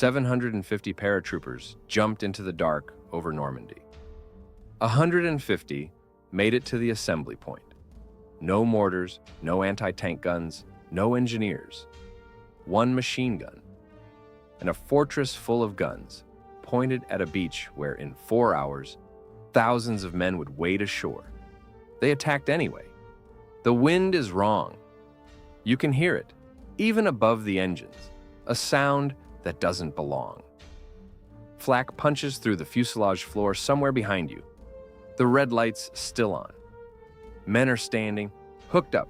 750 paratroopers jumped into the dark over Normandy. 150 made it to the assembly point. No mortars, no anti-tank guns, no engineers. One machine gun, and a fortress full of guns pointed at a beach where in 4 hours, thousands of men would wade ashore. They attacked anyway. The wind is wrong. You can hear it, even above the engines, a sound that doesn't belong. Flak punches through the fuselage floor somewhere behind you. The red light's still on. Men are standing, hooked up,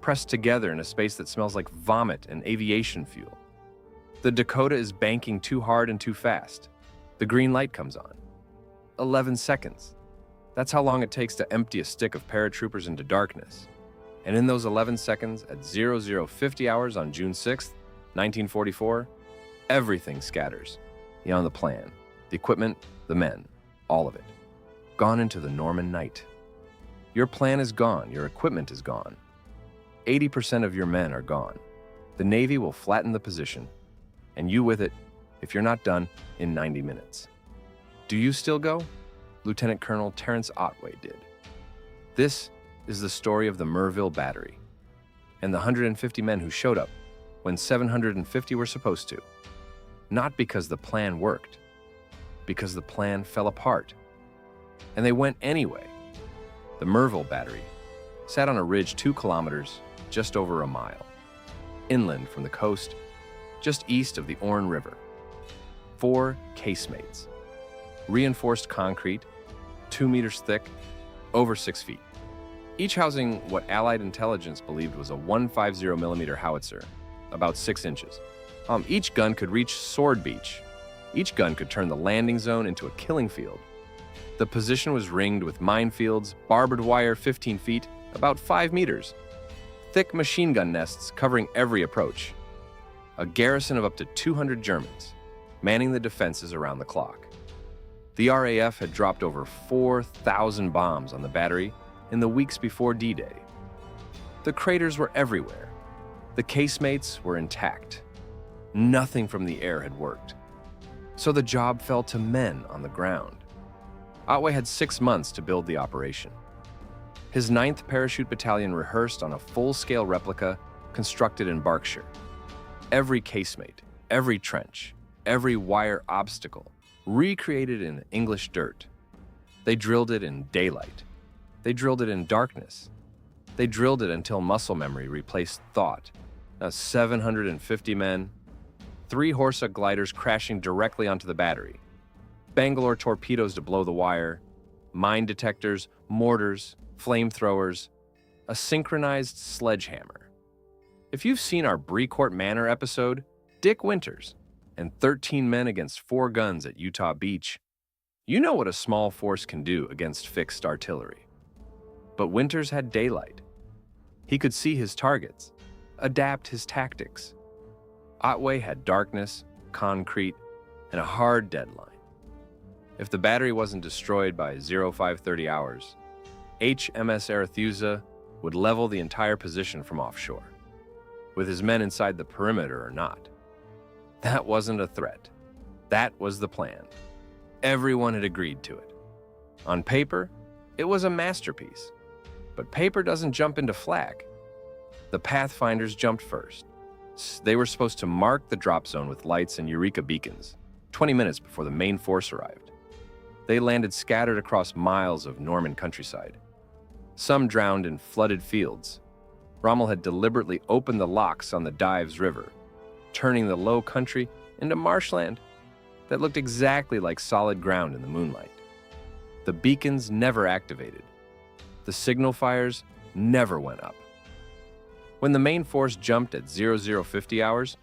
pressed together in a space that smells like vomit and aviation fuel. The Dakota is banking too hard and too fast. The green light comes on. 11 seconds. That's how long it takes to empty a stick of paratroopers into darkness. And in those 11 seconds, at 0050 hours on June 6th, 1944, everything scatters. Beyond the plan, the equipment, the men, all of it. Gone into the Norman night. Your plan is gone, your equipment is gone. 80% of your men are gone. The Navy will flatten the position, and you with it, if you're not done, in 90 minutes. Do you still go? Lieutenant Colonel Terence Otway did. This is the story of the Merville Battery and the 150 men who showed up when 750 were supposed to. Not because the plan worked, because the plan fell apart. And they went anyway. The Merville Battery sat on a ridge 2 kilometers, just over a mile, inland from the coast, just east of the Orne River. 4 casemates, reinforced concrete, 2 meters thick, over 6 feet. Each housing what Allied intelligence believed was a 150 millimeter howitzer, about 6 inches. Each gun could reach Sword Beach. Each gun could turn the landing zone into a killing field. The position was ringed with minefields, barbed wire 15 feet, about 5 meters, thick machine gun nests covering every approach, a garrison of up to 200 Germans, manning the defenses around the clock. The RAF had dropped over 4,000 bombs on the battery in the weeks before D-Day. The craters were everywhere. The casemates were intact. Nothing from the air had worked. So the job fell to men on the ground. Otway had 6 months to build the operation. His 9th Parachute Battalion rehearsed on a full-scale replica constructed in Berkshire. Every casemate, every trench, every wire obstacle, recreated in English dirt. They drilled it in daylight. They drilled it in darkness. They drilled it until muscle memory replaced thought. Now 750 men, 3 Horsa gliders crashing directly onto the battery, Bangalore torpedoes to blow the wire, mine detectors, mortars, flamethrowers, a synchronized sledgehammer. If you've seen our Brecourt Manor episode, Dick Winters, and 13 men against 4 guns at Utah Beach, you know what a small force can do against fixed artillery. But Winters had daylight. He could see his targets, adapt his tactics. Otway had darkness, concrete, and a hard deadline. If the battery wasn't destroyed by 0530 hours, HMS Arethusa would level the entire position from offshore, with his men inside the perimeter or not. That wasn't a threat. That was the plan. Everyone had agreed to it. On paper, it was a masterpiece. But paper doesn't jump into flak. The Pathfinders jumped first. They were supposed to mark the drop zone with lights and Eureka beacons, 20 minutes before the main force arrived. They landed scattered across miles of Norman countryside. Some drowned in flooded fields. Rommel had deliberately opened the locks on the Dives River, turning the low country into marshland that looked exactly like solid ground in the moonlight. The beacons never activated. The signal fires never went up. When the main force jumped at 0050 hours,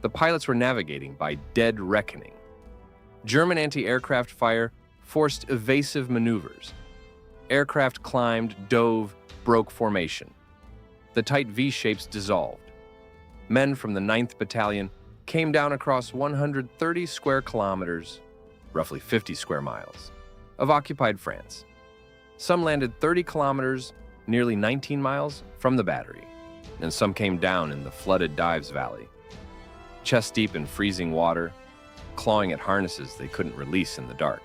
the pilots were navigating by dead reckoning. German anti-aircraft fire forced evasive maneuvers. Aircraft climbed, dove, broke formation. The tight V-shapes dissolved. Men from the 9th Battalion came down across 130 square kilometers, roughly 50 square miles, of occupied France. Some landed 30 kilometers, nearly 19 miles, from the battery, and some came down in the flooded Dives Valley. Chest deep in freezing water, clawing at harnesses they couldn't release in the dark.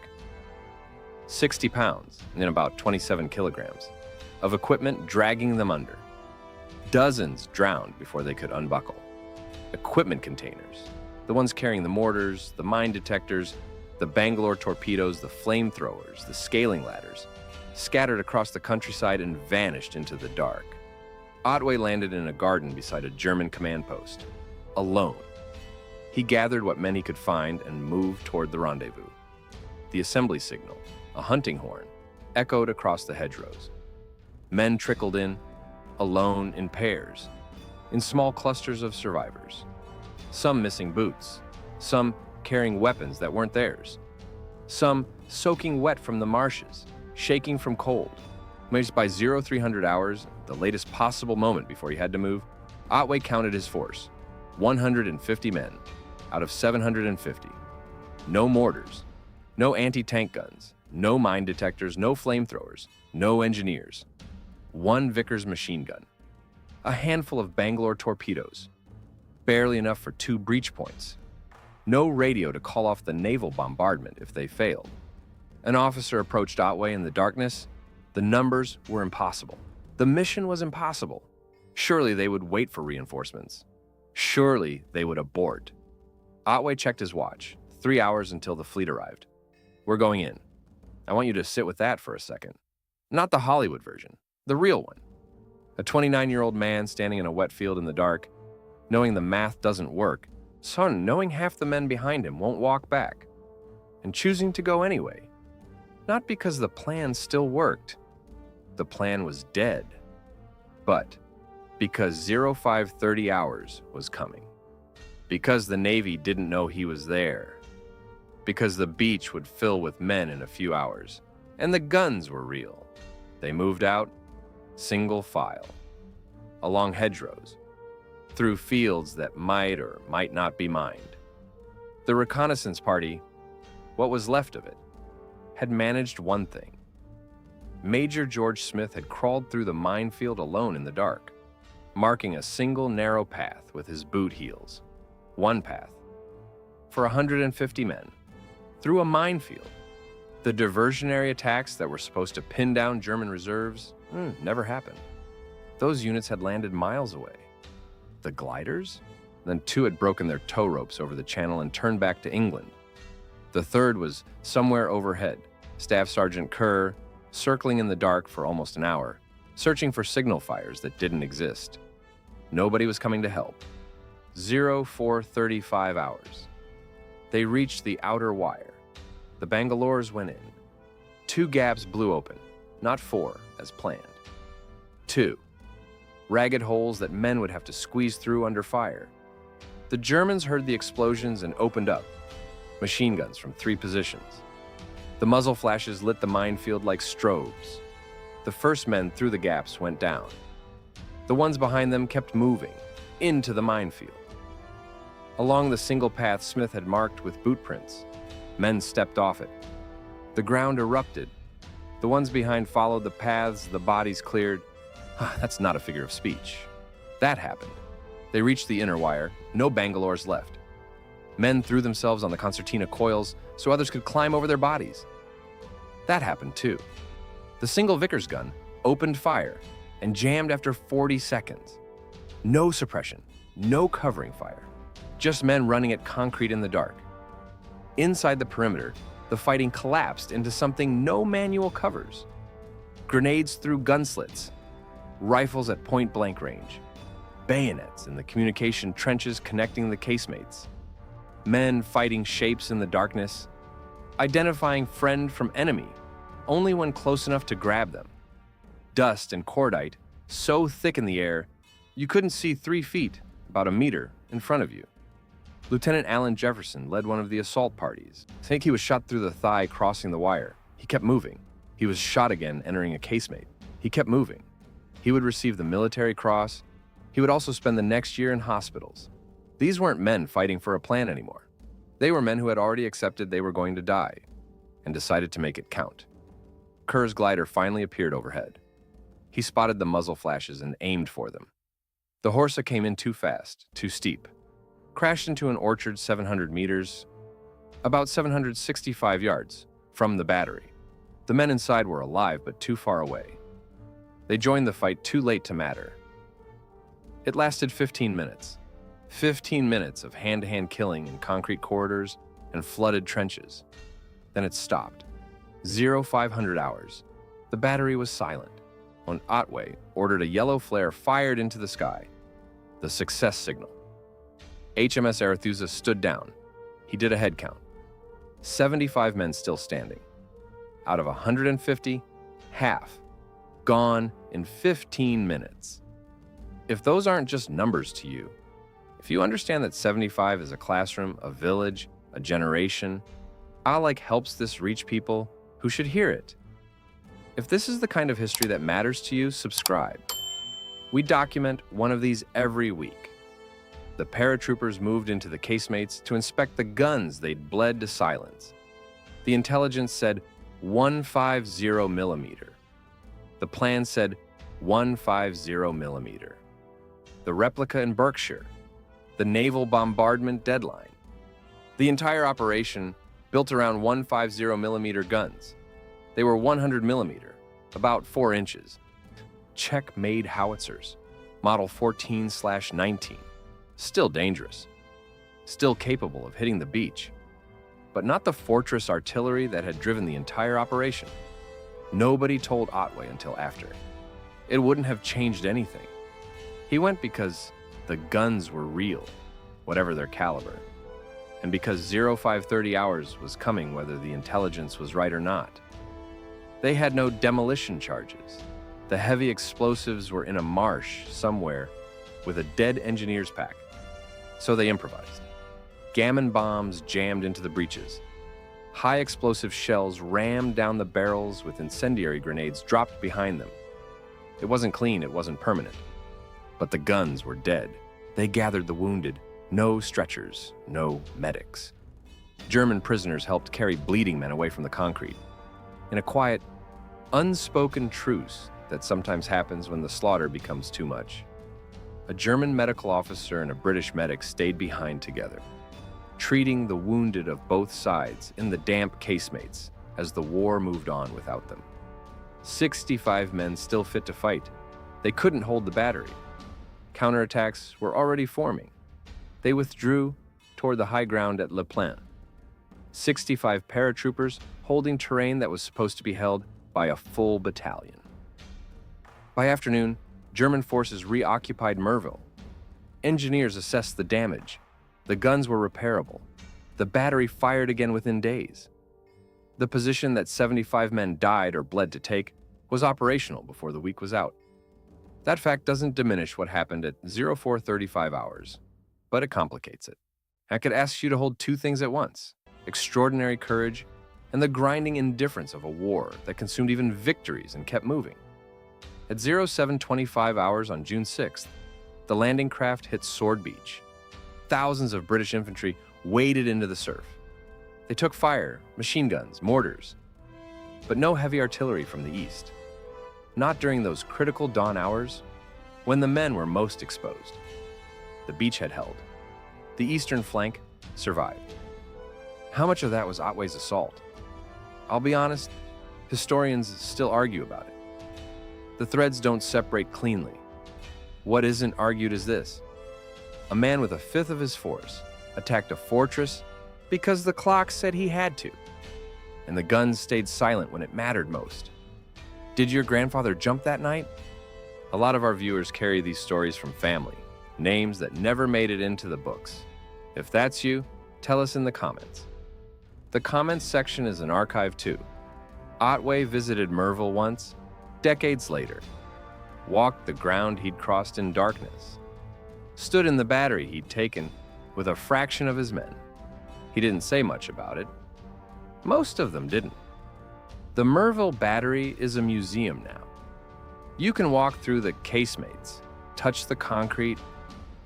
60 pounds, and about 27 kilograms, of equipment dragging them under. Dozens drowned before they could unbuckle. Equipment containers, the ones carrying the mortars, the mine detectors, the Bangalore torpedoes, the flamethrowers, the scaling ladders, scattered across the countryside and vanished into the dark. Otway landed in a garden beside a German command post, alone. He gathered what men he could find and moved toward the rendezvous. The assembly signal, a hunting horn, echoed across the hedgerows. Men trickled in, alone in pairs, in small clusters of survivors. Some missing boots, some carrying weapons that weren't theirs, some soaking wet from the marshes, shaking from cold. Measured by 0300 hours, the latest possible moment before he had to move, Otway counted his force, 150 men out of 750. No mortars, no anti-tank guns, no mine detectors, no flamethrowers, no engineers. One Vickers machine gun, a handful of Bangalore torpedoes, barely enough for 2 breach points. No radio to call off the naval bombardment if they failed. An officer approached Otway in the darkness. The numbers were impossible. The mission was impossible. Surely they would wait for reinforcements. Surely they would abort. Otway checked his watch. 3 hours until the fleet arrived. We're going in. I want you to sit with that for a second. Not the Hollywood version, the real one. A 29-year-old man standing in a wet field in the dark, knowing the math doesn't work, knowing half the men behind him won't walk back, and choosing to go anyway. Not because the plan still worked. The plan was dead. But because 0530 hours was coming. Because the Navy didn't know he was there. Because the beach would fill with men in a few hours. And the guns were real. They moved out, single file, along hedgerows, through fields that might or might not be mined. The reconnaissance party, what was left of it, had managed one thing. Major George Smith had crawled through the minefield alone in the dark, marking a single narrow path with his boot heels. One path, for 150 men, through a minefield. The diversionary attacks that were supposed to pin down German reserves never happened. Those units had landed miles away. The gliders? Then 2 had broken their tow ropes over the channel and turned back to England. The 3rd was somewhere overhead, Staff Sergeant Kerr circling in the dark for almost an hour, searching for signal fires that didn't exist. Nobody was coming to help. 0435 hours. They reached the outer wire. The Bangalores went in. 2 gaps blew open, not 4 as planned. 2. Ragged holes that men would have to squeeze through under fire. The Germans heard the explosions and opened up. Machine guns from 3 positions. The muzzle flashes lit the minefield like strobes. The first men through the gaps went down. The ones behind them kept moving, into the minefield. Along the single path Smith had marked with boot prints, men stepped off it. The ground erupted. The ones behind followed the paths, the bodies cleared. That's not a figure of speech. That happened. They reached the inner wire, no Bangalores left. Men threw themselves on the concertina coils so others could climb over their bodies. That happened too. The single Vickers gun opened fire and jammed after 40 seconds. No suppression, no covering fire, just men running at concrete in the dark. Inside the perimeter, the fighting collapsed into something no manual covers. Grenades through gun slits, rifles at point-blank range, bayonets in the communication trenches connecting the casemates, men fighting shapes in the darkness, identifying friend from enemy only when close enough to grab them. Dust and cordite so thick in the air, you couldn't see 3 feet, about a meter, in front of you. Lieutenant Alan Jefferson led one of the assault parties. I think he was shot through the thigh crossing the wire. He kept moving. He was shot again entering a casemate. He kept moving. He would receive the Military Cross. He would also spend the next year in hospitals. These weren't men fighting for a plan anymore. They were men who had already accepted they were going to die and decided to make it count. Kerr's glider finally appeared overhead. He spotted the muzzle flashes and aimed for them. The Horsa came in too fast, too steep, crashed into an orchard 700 meters, about 765 yards from the battery. The men inside were alive but too far away. They joined the fight too late to matter. It lasted 15 minutes. 15 minutes of hand-to-hand killing in concrete corridors and flooded trenches. Then it stopped. 0500 hours. The battery was silent when Otway ordered a yellow flare fired into the sky. The success signal. HMS Arethusa stood down. He did a head count. 75 men still standing. Out of 150, half. Gone in 15 minutes. If those aren't just numbers to you, if you understand that 75 is a classroom, a village, a generation, helps this reach people who should hear it. If this is the kind of history that matters to you, subscribe. We document one of these every week. The paratroopers moved into the casemates to inspect the guns they'd bled to silence. The intelligence said 150 millimeter. The plan said 150 millimeter. The replica in Berkshire. The naval bombardment deadline. The entire operation built around 150 millimeter guns. They were 100 millimeter, about 4 inches. Czech-made howitzers, model 14/19. Still dangerous. Still capable of hitting the beach. But not the fortress artillery that had driven the entire operation. Nobody told Otway until after. It wouldn't have changed anything. He went because the guns were real, whatever their caliber. And because 0530 hours was coming whether the intelligence was right or not. They had no demolition charges. The heavy explosives were in a marsh somewhere with a dead engineer's pack. So they improvised. Gammon bombs jammed into the breaches. High explosive shells rammed down the barrels with incendiary grenades dropped behind them. It wasn't clean, it wasn't permanent. But the guns were dead. They gathered the wounded. No stretchers, no medics. German prisoners helped carry bleeding men away from the concrete. In a quiet, unspoken truce that sometimes happens when the slaughter becomes too much. A German medical officer and a British medic stayed behind together, treating the wounded of both sides in the damp casemates as the war moved on without them. 65 men still fit to fight. They couldn't hold the battery. Counterattacks were already forming. They withdrew toward the high ground at Le Plain. 65 paratroopers holding terrain that was supposed to be held by a full battalion. By afternoon, German forces reoccupied Merville. Engineers assessed the damage. The guns were repairable. The battery fired again within days. The position that 75 men died or bled to take was operational before the week was out. That fact doesn't diminish what happened at 0435 hours, but it complicates it. I could ask you to hold two things at once: extraordinary courage and the grinding indifference of a war that consumed even victories and kept moving. At 0725 hours on June 6th, the landing craft hit Sword Beach. Thousands of British infantry waded into the surf. They took fire, machine guns, mortars, but no heavy artillery from the east. Not during those critical dawn hours when the men were most exposed. The beachhead held. The eastern flank survived. How much of that was Otway's assault? I'll be honest, historians still argue about it. The threads don't separate cleanly. What isn't argued is this: a man with a fifth of his force attacked a fortress because the clock said he had to, and the guns stayed silent when it mattered most. Did your grandfather jump that night? A lot of our viewers carry these stories from family, names that never made it into the books. If that's you, tell us in the comments. The comments section is an archive too. Otway visited Merville once, decades later, walked the ground he'd crossed in darkness, stood in the battery he'd taken with a fraction of his men. He didn't say much about it. Most of them didn't. The Merville Battery is a museum now. You can walk through the casemates, touch the concrete,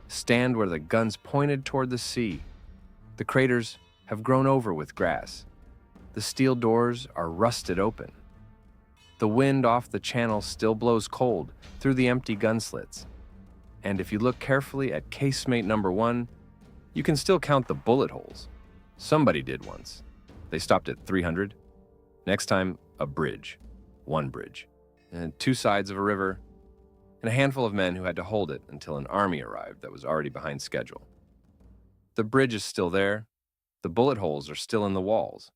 stand where the guns pointed toward the sea. The craters have grown over with grass. The steel doors are rusted open. The wind off the channel still blows cold through the empty gun slits. And if you look carefully at casemate number 1, you can still count the bullet holes. Somebody did once. They stopped at 300. Next time, a bridge. One bridge. And two sides of a river, and a handful of men who had to hold it until an army arrived that was already behind schedule. The bridge is still there. The bullet holes are still in the walls.